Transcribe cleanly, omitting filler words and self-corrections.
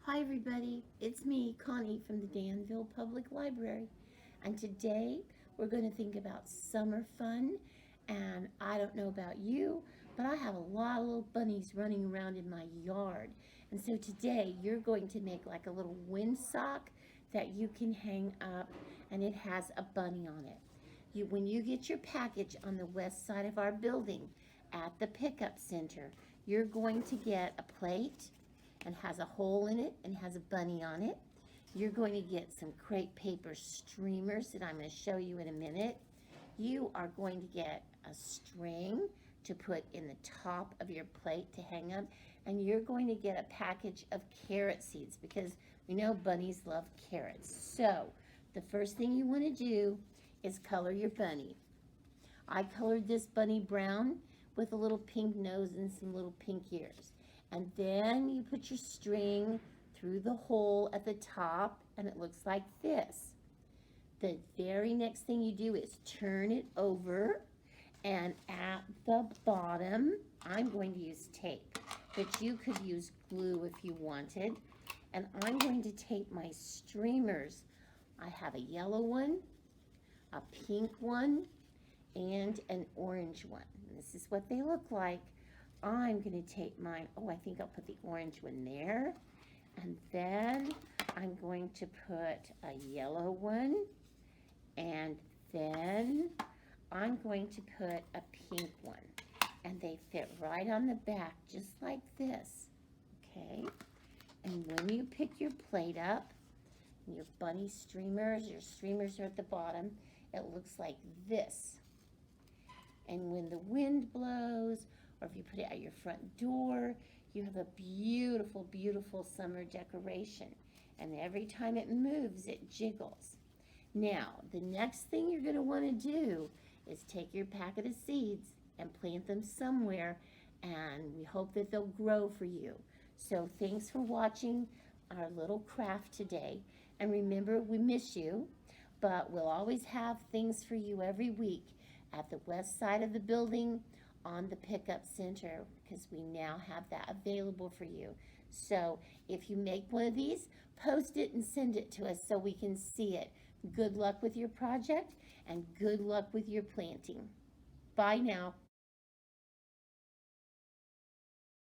Hi everybody, it's me, Connie from the Danville Public Library, and today we're going to think about summer fun. And I don't know about you, but I have a lot of little bunnies running around in my yard. And so today you're going to make like a little windsock that you can hang up, and it has a bunny on it. When you get your package on the west side of our building at the pickup center, you're going to get a plate and has a hole in it and has a bunny on it. You're going to get some crepe paper streamers that I'm going to show you in a minute. You are going to get a string to put in the top of your plate to hang up, and you're going to get a package of carrot seeds because we know bunnies love carrots. So the first thing you want to do is color your bunny. I colored this bunny brown with a little pink nose and some little pink ears. And then you put your string through the hole at the top, and it looks like this. The very next thing you do is turn it over, and at the bottom, I'm going to use tape, but you could use glue if you wanted. And I'm going to tape my streamers. I have a yellow one, a pink one, and an orange one. And this is what they look like. I'm going to take mine. Oh, I think I'll put the orange one there. And then I'm going to put a yellow one. And then I'm going to put a pink one. And they fit right on the back, just like this. Okay? And when you pick your plate up, your bunny streamers, your streamers are at the bottom, it looks like this. And when the wind blows, or if you put it at your front door, you have a beautiful, beautiful summer decoration. And every time it moves, it jiggles. Now, the next thing you're going to want to do is take your packet of seeds and plant them somewhere, and we hope that they'll grow for you. So thanks for watching our little craft today. And remember, we miss you, but we'll always have things for you every week at the west side of the building on the pickup center, because we now have that available for you. So if you make one of these, post it and send it to us so we can see it. Good luck with your project and good luck with your planting. Bye now.